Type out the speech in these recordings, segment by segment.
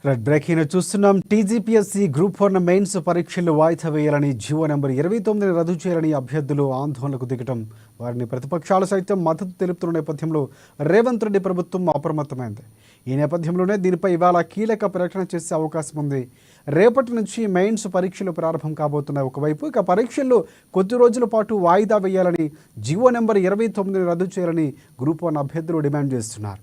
Red breaking చూస్తున్నాం. TGPSC group 1 mains పరీక్షలు వాయిదా వేయాలని జీవో నెంబర్ 29ని రద్దు చేయాలని అభ్యర్థులు ఆందోళనకు దిగటం వారిని ప్రతిపక్షాలు సైతం మద్దతు తెలుపుతున్న నేపథ్యంలో రేవంత్ రెడ్డి ప్రభుత్వం అప్రమత్తమైంది. ఈ నేపథ్యంలోనే దీనిపై ఇవాళ కీలక ప్రకటన చేసే అవకాశం ఉంది. రేపటి నుంచి మెయిన్స్ పరీక్షలు ప్రారంభం కాబోతున్నాయి. ఒకవైపు ఇక పరీక్షల్లో కొద్ది రోజుల పాటు వాయిదా వేయాలని జీవో నెంబర్ 29ని రద్దు చేయాలని గ్రూప్ 1 అభ్యర్థులు డిమాండ్ చేస్తున్నారు.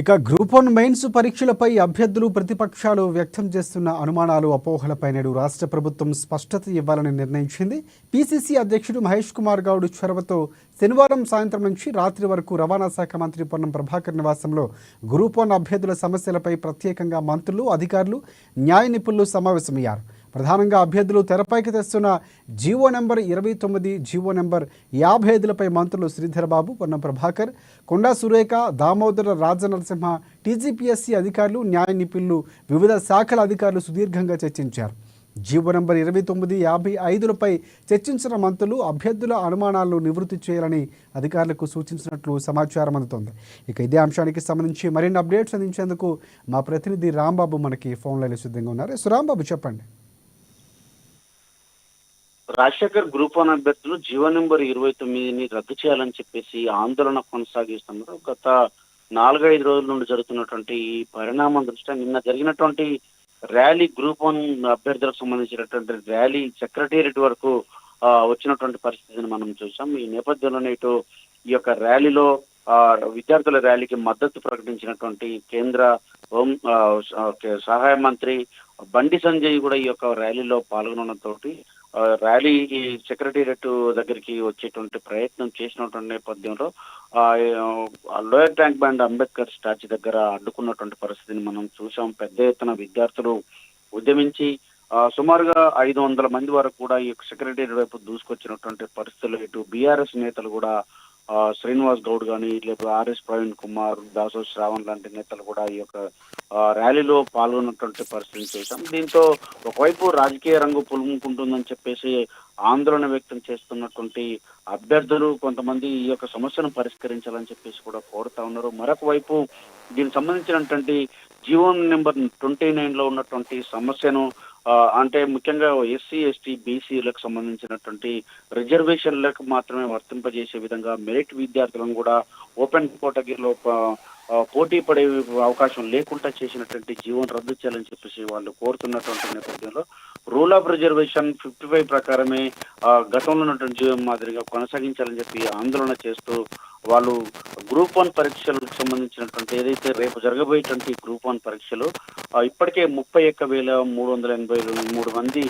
ఇక గ్రూప్ 1 మెయిన్స్ పరీక్షలపై అభ్యర్థులు ప్రతిపక్షాలు వ్యక్తం చేస్తున్న అనుమానాలు అపోహలపై నేడు రాష్ట్ర ప్రభుత్వం స్పష్టత ఇవ్వాలని నిర్ణయించింది. పీసీసీ అధ్యక్షుడు మహేష్ కుమార్ గౌడ్ చొరవతో శనివారం సాయంత్రం నుంచి రాత్రి వరకు రవాణా శాఖ మంత్రి పొన్నం ప్రభాకర్ నివాసంలో గ్రూప్ 1 అభ్యర్థుల సమస్యలపై ప్రత్యేకంగా మంత్రులు, అధికారులు, న్యాయ నిపుణులు సమావేశమయ్యారు. ప్రధానంగా అభ్యర్థులు తెరపైకి తెస్తున్న జీవో నెంబర్ 29, జీవో నెంబర్ 55లపై మంత్రులు శ్రీధర్బాబు, పొన్నం ప్రభాకర్, కొండా సురేఖ, దామోదర రాజనరసింహ, టీజీపీఎస్సీ అధికారులు, న్యాయ నిపుణులు, వివిధ శాఖల అధికారులు సుదీర్ఘంగా చర్చించారు. జీవో నెంబర్ 29, 55లపై చర్చించిన మంత్రులు అభ్యర్థుల అనుమానాలను నివృత్తి చేయాలని అధికారులకు సూచించినట్లు సమాచారం అందుతోంది. ఇక ఇదే అంశానికి సంబంధించి మరిన్ని అప్డేట్స్ అందించేందుకు మా ప్రతినిధి రాంబాబు మనకి ఫోన్ లైన్లో సిద్ధంగా ఉన్నారు. సో రాంబాబు, చెప్పండి. రాజశేఖర్ గ్రూప్ 1 అభ్యర్థులు జీవో నెంబర్ 29ని రద్దు చేయాలని చెప్పేసి ఆందోళన కొనసాగిస్తున్నారు. గత 4-5 రోజుల నుండి జరుగుతున్నటువంటి ఈ పరిణామం దృష్ట్యా నిన్న జరిగినటువంటి ర్యాలీ గ్రూప్ 1 అభ్యర్థులకు సంబంధించినటువంటి ర్యాలీ సెక్రటేరియట్ వరకు వచ్చినటువంటి పరిస్థితిని మనం చూసాం. ఈ నేపథ్యంలోనే ఇటు ఈ యొక్క ర్యాలీలో విద్యార్థుల ర్యాలీకి మద్దతు ప్రకటించినటువంటి కేంద్ర హోం సహాయ మంత్రి బండి సంజయ్ కూడా ఈ యొక్క ర్యాలీలో పాల్గొనడంతోటి ర్యాలీ సెక్రటేరియట్ దగ్గరికి వచ్చేటువంటి ప్రయత్నం చేసినటువంటి నేపథ్యంలో lower tank bund Ambedkar statue దగ్గర అడ్డుకున్నటువంటి పరిస్థితిని మనం చూసాం. పెద్ద ఎత్తున విద్యార్థులు ఉద్యమించి సుమారుగా 500 మంది వరకు కూడా ఈ సెక్రటేరియట్ వైపు దూసుకొచ్చినటువంటి పరిస్థితులు. ఇటు బీఆర్ఎస్ నేతలు కూడా శ్రీనివాస్ గౌడ్ కానీ, లేకపోతే ఆర్ఎస్ ప్రవీణ్ కుమార్, దాసో శ్రావణ్ లాంటి నేతలు కూడా ఈ యొక్క ర్యాలీలో పాల్గొన్నటువంటి పరిస్థితిని చూసాం. దీంతో ఒకవైపు రాజకీయ రంగు పులుముకుంటుందని చెప్పేసి ఆందోళన వ్యక్తం చేస్తున్నటువంటి అభ్యర్థులు కొంతమంది ఈ యొక్క సమస్యను పరిష్కరించాలని చెప్పేసి కూడా కోరుతా ఉన్నారు. మరొక వైపు దీనికి సంబంధించినటువంటి జీవో నెంబర్ 29లో ఉన్నటువంటి సమస్యను అంటే ముఖ్యంగా ఎస్సీ, ఎస్టీ, బీసీలకు సంబంధించినటువంటి రిజర్వేషన్లకు మాత్రమే వర్తింపజేసే విధంగా మెరిట్ విద్యార్థులను కూడా ఓపెన్ కేటగిరీలో పోటీ పడే అవకాశం లేకుండా చేసినటువంటి జీవోను రద్దు చేయాలని చెప్పేసి వాళ్ళు కోరుతున్నటువంటి నేపథ్యంలో రూల్ ఆఫ్ రిజర్వేషన్ 55 ప్రకారమే గతంలో ఉన్నటువంటి జీవో మాదిరిగా కొనసాగించాలని చెప్పి ఆందోళన చేస్తూ వాళ్ళు గ్రూప్ 1 పరీక్షలకు సంబంధించినటువంటి ఏదైతే రేపు జరగబోయేటువంటి గ్రూప్ 1 పరీక్షలు ఇప్పటికే 31,383 మంది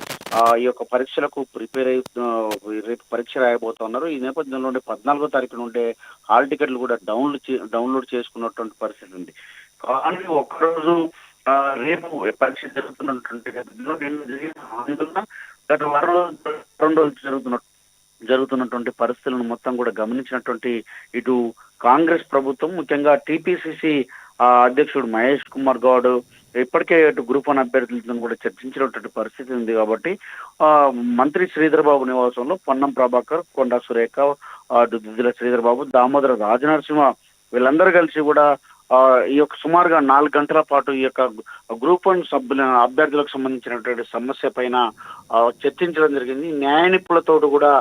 ఈ యొక్క పరీక్షలకు ప్రిపేర్ అయి రేపు పరీక్ష రాయబోతున్నారు. ఈ నేపథ్యంలో 14వ తారీఖు నుండే హాల్ టికెట్లు కూడా డౌన్లోడ్ చేసుకున్నటువంటి పరిస్థితి ఉంది. కానీ ఒక్కరోజు రేపు పరీక్ష జరుగుతున్నటువంటి ఆందోళన గత వారం 2 రోజులు జరుగుతున్నటువంటి పరిస్థితులను మొత్తం కూడా గమనించినటువంటి ఇటు కాంగ్రెస్ ప్రభుత్వం, ముఖ్యంగా టీపీసీసీ అధ్యక్షుడు మహేష్ కుమార్ గౌడ్ ఇప్పటికే ఇటు గ్రూప్ 1 అభ్యర్థులతో కూడా చర్చించినటువంటి పరిస్థితి ఉంది. కాబట్టి మంత్రి శ్రీధర్బాబు నివాసంలో పొన్నం ప్రభాకర్, కొండా సురేఖ, దుద్దిల శ్రీధర్బాబు, దామోదర రాజనరసింహ వీళ్ళందరూ కలిసి కూడా ఈ యొక్క సుమారుగా 4 గంటల పాటు ఈ యొక్క గ్రూప్ 1 అభ్యర్థులకు సంబంధించినటువంటి సమస్య పైన చర్చించడం జరిగింది. న్యాయ నిపుణులతో కూడా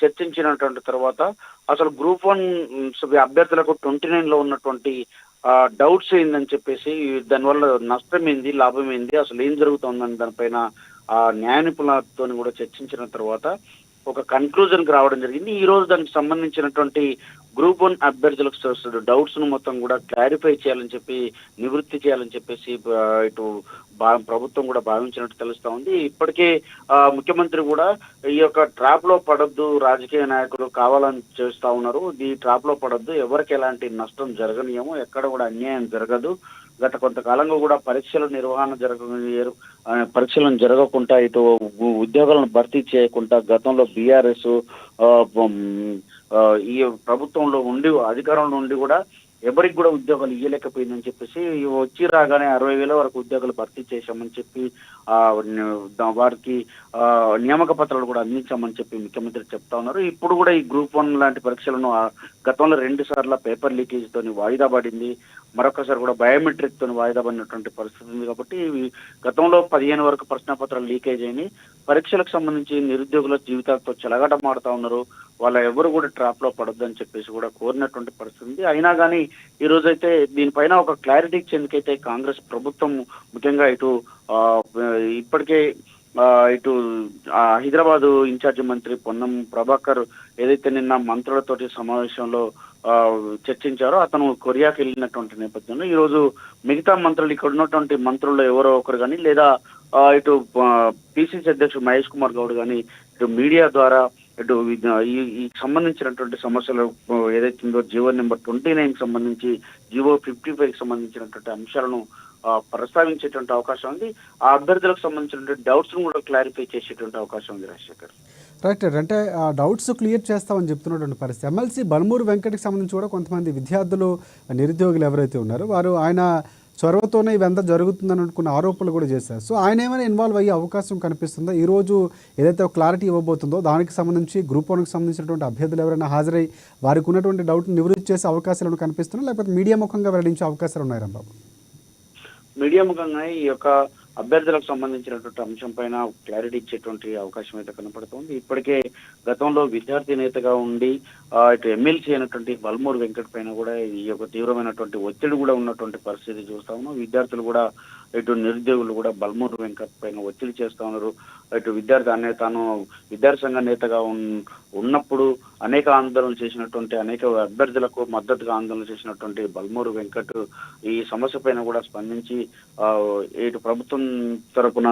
చర్చించినటువంటి తర్వాత అసలు గ్రూప్ 1 అభ్యర్థులకు 29లో ఉన్నటువంటి డౌట్స్ ఏందని చెప్పేసి, దానివల్ల నష్టం ఏంది, లాభం ఏంది, అసలు ఏం జరుగుతుందని దానిపైన న్యాయ నిపుణులతో కూడా చర్చించిన తర్వాత ఒక కన్క్లూజన్కి రావడం జరిగింది. ఈ రోజు దానికి సంబంధించినటువంటి గ్రూప్ 1 అభ్యర్థులకు డౌట్స్ ను మొత్తం కూడా క్లారిఫై చేయాలని చెప్పి, నివృత్తి చేయాలని చెప్పేసి ఇటు ప్రభుత్వం కూడా భావించినట్టు తెలుస్తా ఉంది. ఇప్పటికే ముఖ్యమంత్రి కూడా ఈ యొక్క ట్రాప్ లో పడొద్దు, రాజకీయ నాయకులు కావాలని చేస్తా ఉన్నారు, ఈ ట్రాప్ లో పడొద్దు, ఎవరికి ఎలాంటి నష్టం జరగనీయము, ఎక్కడ కూడా అన్యాయం జరగదు, గత కొంతకాలంగా కూడా పరీక్షలను జరగకుండా ఇటు ఉద్యోగాలను భర్తీ చేయకుండా గతంలో బీఆర్ఎస్ ఈ ప్రభుత్వంలో ఉండి అధికారంలో ఉండి కూడా ఎవరికి కూడా ఉద్యోగాలు ఇవ్వలేకపోయిందని చెప్పేసి వచ్చి రాగానే 60,000 వరకు ఉద్యోగాలు భర్తీ చేశామని చెప్పి వారికి నియామక పత్రాలు కూడా అందించామని చెప్పి ముఖ్యమంత్రి చెప్తా ఉన్నారు. ఇప్పుడు కూడా ఈ గ్రూప్ 1 లాంటి పరీక్షలను గతంలో 2 సార్లు పేపర్ లీకేజ్ తోని వాయిదా పడింది, మరొకసారి కూడా బయోమెట్రిక్ తోని వాయిదా పడినటువంటి పరిస్థితి ఉంది. కాబట్టి గతంలో 15 వరకు ప్రశ్నపత్రాలు లీకేజ్ అయినాయి. పరీక్షలకు సంబంధించి నిరుద్యోగుల జీవితాలతో చెలగాటమాడుతా ఉన్నారు, వాళ్ళ ఎవరు కూడా ట్రాప్ లో పడొద్దని చెప్పేసి కూడా కోరినటువంటి పరిస్థితి ఉంది. అయినా కానీ ఈ రోజైతే దీనిపైన ఒక క్లారిటీ ఇచ్చేందుకైతే కాంగ్రెస్ ప్రభుత్వం ముఖ్యంగా ఇప్పటికే ఇటు హైదరాబాద్ ఇన్ఛార్జి మంత్రి పొన్నం ప్రభాకర్ ఏదైతే నిన్న మంత్రులతోటి సమావేశంలో చర్చించారో, అతను కొరియాకి వెళ్ళినటువంటి నేపథ్యంలో ఈ రోజు మిగతా మంత్రులు, ఇక్కడ ఉన్నటువంటి మంత్రుల్లో ఎవరో ఒకరు కానీ లేదా ఇటు పిసిసి అధ్యక్షుడు మహేష్ కుమార్ గౌడ్ కానీ ఇటు మీడియా ద్వారా ఇటు ఈ సంబంధించినటువంటి సమస్యలు ఏదైతే ఉందో జీవో నెంబర్ 29 సంబంధించి, జీవో 55 సంబంధించినటువంటి అంశాలను ప్రస్తావించేటువంటి అవకాశం ఉంది. ఆ అభ్యర్థులకు సంబంధించినటువంటి డౌట్స్ ను కూడా క్లారిఫై చేసేటువంటి అవకాశం ఉంది. రాజశేఖర్ రైట్, అంటే ఆ డౌట్స్ క్లియర్ చేస్తామని చెప్తున్నటువంటి పరిస్థితి. ఎమ్మెల్సీ బల్మూరు వెంకటకి సంబంధించి కూడా కొంతమంది విద్యార్థులు, నిరుద్యోగులు ఎవరైతే ఉన్నారో వారు ఆయన చొరవతోనే ఇవంతా జరుగుతుందని అనుకున్న ఆరోపణలు కూడా చేశారు. సో ఆయన ఏమైనా ఇన్వాల్వ్ అయ్యే అవకాశం కనిపిస్తుందా? ఈరోజు ఏదైతే ఒక క్లారిటీ ఇవ్వబోతుందో దానికి సంబంధించి గ్రూప్ 1కి సంబంధించినటువంటి అభ్యర్థులు ఎవరైనా హాజరై వారికి ఉన్నటువంటి డౌట్ నివృత్తి చేసే అవకాశాలు కనిపిస్తున్నాయి, లేకపోతే మీడియా ముఖంగా వెల్లడించే అవకాశాలు ఉన్నాయి? రాంబాబు, మీడియా ముఖంగా ఈ యొక్క అభ్యర్థులకు సంబంధించినటువంటి అంశం పైన క్లారిటీ ఇచ్చేటువంటి అవకాశం అయితే కనపడుతుంది. ఇప్పటికే గతంలో విద్యార్థి నేతగా ఉండి ఇటు ఎమ్మెల్సీ అయినటువంటి బల్మూరు వెంకట్ పైన కూడా ఈ యొక్క తీవ్రమైనటువంటి ఒత్తిడి కూడా ఉన్నటువంటి పరిస్థితి చూస్తా ఉన్నాం. విద్యార్థులు కూడా ఇటు నిరుద్యోగులు కూడా బల్మూరు వెంకట్ పైన ఒత్తిడి చేస్తా ఉన్నారు. ఇటు తాను విద్యార్థి సంఘ నేతగా ఉన్నప్పుడు అనేక ఆందోళనలు చేసినటువంటి, అనేక అభ్యర్థులకు మద్దతుగా ఆందోళన చేసినటువంటి బల్మూరు వెంకట్ ఈ సమస్య పైన కూడా స్పందించి ఇటు ప్రభుత్వం తరపున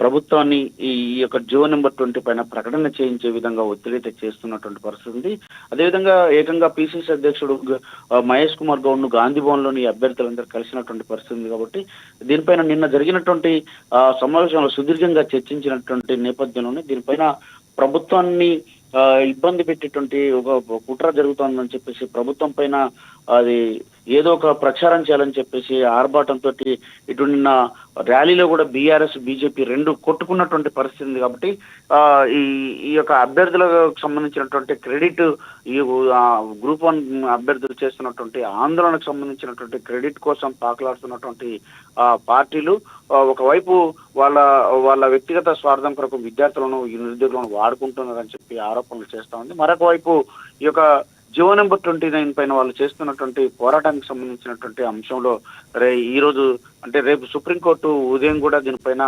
ప్రభుత్వాన్ని ఈ యొక్క జీవో నెంబర్ 20 పైన ప్రకటన చేయించే విధంగా ఒత్తిడి చేస్తున్నటువంటి పరిస్థితి ఉంది. అదేవిధంగా ఏకంగా పిసిసి అధ్యక్షుడు మహేష్ కుమార్ గౌడ్ ను గాంధీ భవన్ లోని అభ్యర్థులందరూ కలిసినటువంటి పరిస్థితి ఉంది. కాబట్టి దీనిపైన నిన్న జరిగినటువంటి సమావేశంలో సుదీర్ఘంగా చర్చించినటువంటి నేపథ్యంలోనే దీనిపైన ప్రభుత్వాన్ని ఇబ్బంది పెట్టేటువంటి ఒక కుట్ర జరుగుతోందని చెప్పేసి ప్రభుత్వం పైన అది ఏదో ఒక ప్రచారం చేయాలని చెప్పేసి ఆర్భాటంతో ఇటు నిన్న ర్యాలీలో కూడా బీఆర్ఎస్ బీజేపీ రెండు కొట్టుకున్నటువంటి పరిస్థితి ఉంది. కాబట్టి ఈ యొక్క అభ్యర్థులకు సంబంధించినటువంటి క్రెడిట్, ఈ గ్రూప్ 1 అభ్యర్థులు చేస్తున్నటువంటి ఆందోళనకు సంబంధించినటువంటి క్రెడిట్ కోసం పాకులాడుతున్నటువంటి పార్టీలు ఒకవైపు వాళ్ళ వ్యక్తిగత స్వార్థం కొరకు విద్యార్థులను, నిరుద్యోగులను వాడుకుంటున్నారని చెప్పి ఆరోపణలు చేస్తా ఉంది. మరొక వైపు ఈ యొక్క జీవో నెంబర్ 29 పైన వాళ్ళు చేస్తున్నటువంటి పోరాటానికి సంబంధించినటువంటి అంశంలో ఈ రోజు అంటే రేపు సుప్రీంకోర్టు ఉదయం కూడా దీనిపైన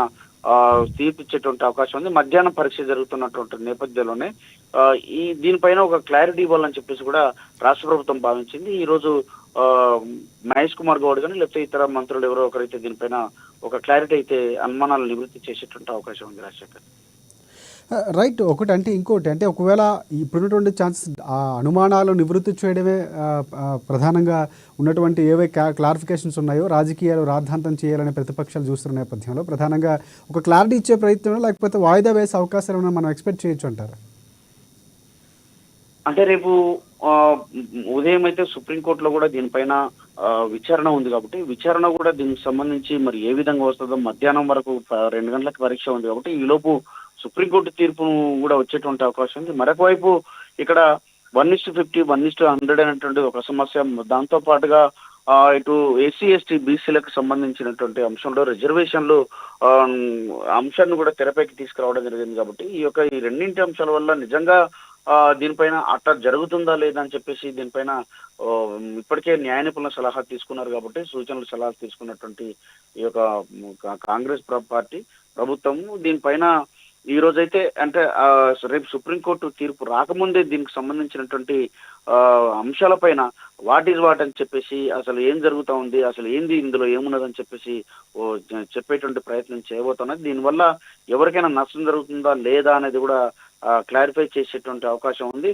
తీర్పు ఇచ్చేటువంటి అవకాశం ఉంది. మధ్యాహ్నం పరీక్ష జరుగుతున్నటువంటి నేపథ్యంలోనే దీనిపైన ఒక క్లారిటీ ఇవ్వాలని చెప్పేసి కూడా రాష్ట్ర ప్రభుత్వం భావించింది. ఈ రోజు మహేష్ కుమార్ గౌడ్ కానీ లేకపోతే ఇతర మంత్రులు ఎవరో ఒకరైతే దీనిపైన ఒక క్లారిటీ అయితే అనుమానాలు నివృత్తి చేసేటువంటి అవకాశం ఉంది. రాజశేఖర్ రైట్, ఒకటి అంటే ఇంకోటి అంటే ఒకవేళ ఇప్పుడున్నటువంటి ఛాన్సెస్ అనుమానాలు నివృత్తి చేయడమే ప్రధానంగా ఉన్నటువంటి ఏవై క్లారిఫికేషన్స్ ఉన్నాయో రాజకీయాలు రాద్ధాంతం చేయాలనే ప్రతిపక్షాలు చూస్తున్న నేపథ్యంలో ప్రధానంగా ఒక క్లారిటీ ఇచ్చే ప్రయత్నం లేకపోతే వాయిదా వేసే అవకాశాలు మనం ఎక్స్పెక్ట్ చేయొచ్చు అంటారు? అంటే రేపు ఉదయం అయితే సుప్రీంకోర్టులో కూడా దీనిపైన విచారణ ఉంది. కాబట్టి విచారణ కూడా దీనికి సంబంధించి మరి ఏ విధంగా వస్తుందో మధ్యాహ్నం వరకు 2 గంటలకు పరీక్ష ఉంది. కాబట్టి ఈ లోపు సుప్రీంకోర్టు తీర్పు కూడా వచ్చేటువంటి అవకాశం ఉంది. మరొక వైపు ఇక్కడ 1:50, 1:100 అనేటువంటి ఒక సమస్య, దాంతో పాటుగా ఇటు ఎస్సీ ఎస్టీ బీసీలకు సంబంధించినటువంటి అంశంలో రిజర్వేషన్లు అంశాన్ని కూడా తెరపైకి తీసుకురావడం జరిగింది. కాబట్టి ఈ రెండింటి అంశాల వల్ల నిజంగా దీనిపైన అట్లా జరుగుతుందా లేదా అని చెప్పేసి దీనిపైన ఇప్పటికే న్యాయ నిపుణుల సలహా తీసుకున్నారు. కాబట్టి సూచనలు సలహా తీసుకున్నటువంటి ఈ యొక్క కాంగ్రెస్ పార్టీ ప్రభుత్వం దీనిపైన ఈ రోజైతే అంటే రేపు సుప్రీంకోర్టు తీర్పు రాకముందే దీనికి సంబంధించినటువంటి అంశాలపైన వాట్ ఈజ్ వాట్ అని చెప్పేసి అసలు ఏం జరుగుతా ఉంది, అసలు ఏంది ఇందులో ఏమున్నదని చెప్పేసి చెప్పేటువంటి ప్రయత్నం చేయబోతున్నది. దీనివల్ల ఎవరికైనా నష్టం జరుగుతుందా లేదా అనేది కూడా క్లారిఫై చేసేటువంటి అవకాశం ఉంది.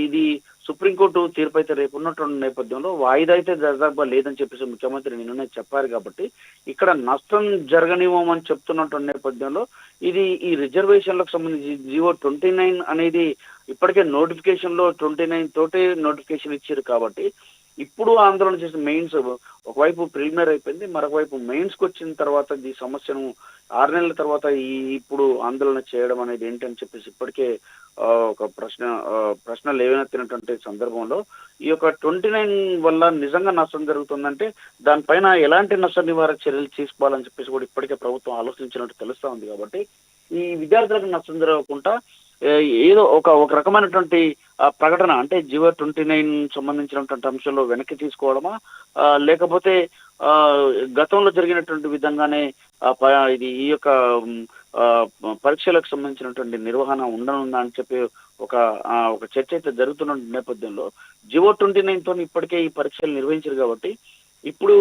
ఇది సుప్రీంకోర్టు తీర్పు అయితే రేపు ఉన్నటువంటి నేపథ్యంలో వాయిదా అయితే దాదాపుగా లేదని చెప్పేసి ముఖ్యమంత్రి నిన్ననే చెప్పారు. కాబట్టి ఇక్కడ నష్టం జరగనివ్వమని చెప్తున్నటువంటి నేపథ్యంలో ఇది ఈ రిజర్వేషన్లకు సంబంధించి జీవో 29 అనేది ఇప్పటికే నోటిఫికేషన్లో 29 తోటే నోటిఫికేషన్ ఇచ్చారు. కాబట్టి ఇప్పుడు ఆందోళన చేసిన మెయిన్స్ ఒకవైపు ప్రిలిమినరీ అయిపోయింది, మరొక వైపు మెయిన్స్కి వచ్చిన తర్వాత ఈ సమస్యను 6 నెలల తర్వాత ఇప్పుడు ఆందోళన చేయడం అనేది ఏంటని చెప్పేసి ఇప్పటికే ఒక ప్రశ్న లేవనెత్తినటువంటి సందర్భంలో ఈ యొక్క 29 వల్ల నిజంగా నష్టం జరుగుతుందంటే దానిపైన ఎలాంటి నష్ట నివారణ చర్యలు తీసుకోవాలని చెప్పేసి కూడా ఇప్పటికే ప్రభుత్వం ఆలోచించినట్టు తెలుస్తా ఉంది. కాబట్టి ఈ విద్యార్థులకు నష్టం జరగకుండా ఏదో ఒక రకమైనటువంటి ప్రకటన అంటే జీవో 29 సంబంధించినటువంటి అంశంలో వెనక్కి తీసుకోవడమా, లేకపోతే గతంలో జరిగినటువంటి విధంగానే ఇది ఈ యొక్క పరీక్షలకు సంబంధించినటువంటి నిర్వహణ ఉండనుందా అని చెప్పి ఒక చర్చ అయితే జరుగుతున్న నేపథ్యంలో జీవో 29 తో ఇప్పటికే ఈ పరీక్షలు నిర్వహించారు. కాబట్టి ఇప్పుడు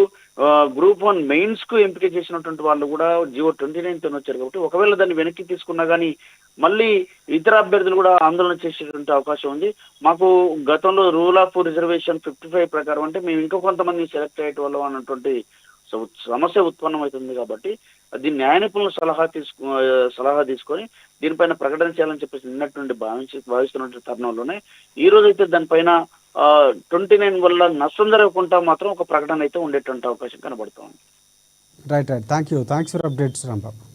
గ్రూప్ 1 మెయిన్స్ కు ఎంపిక చేసినటువంటి వాళ్ళు కూడా జీవో 29 తో వచ్చారు. కాబట్టి ఒకవేళ దాన్ని వెనక్కి తీసుకున్నా కానీ మళ్ళీ ఇతర అభ్యర్థులు కూడా ఆందోళన చేసేటువంటి అవకాశం ఉంది. మాకు గతంలో రూల్ ఆఫ్ రిజర్వేషన్ 55 ప్రకారం అంటే మేము ఇంకా కొంతమంది సెలెక్ట్ అయ్యే వాళ్ళం అన్నటువంటి సమస్య ఉత్పన్నమవుతుంది. కాబట్టి దీన్ని న్యాయ నిపుణుల సలహా తీసుకొని దీనిపైన ప్రకటన చేయాలని చెప్పేసి నిన్నటి నుండి భావిస్తున్నటువంటి తరుణంలోనే ఈ రోజైతే దానిపైన 29 వల్ల నష్టం జరగకుండా మాత్రం ఒక ప్రకటన అయితే ఉండేటువంటి అవకాశం కనబడుతోంది. Right. Thank you. Thanks for updates Rambabu.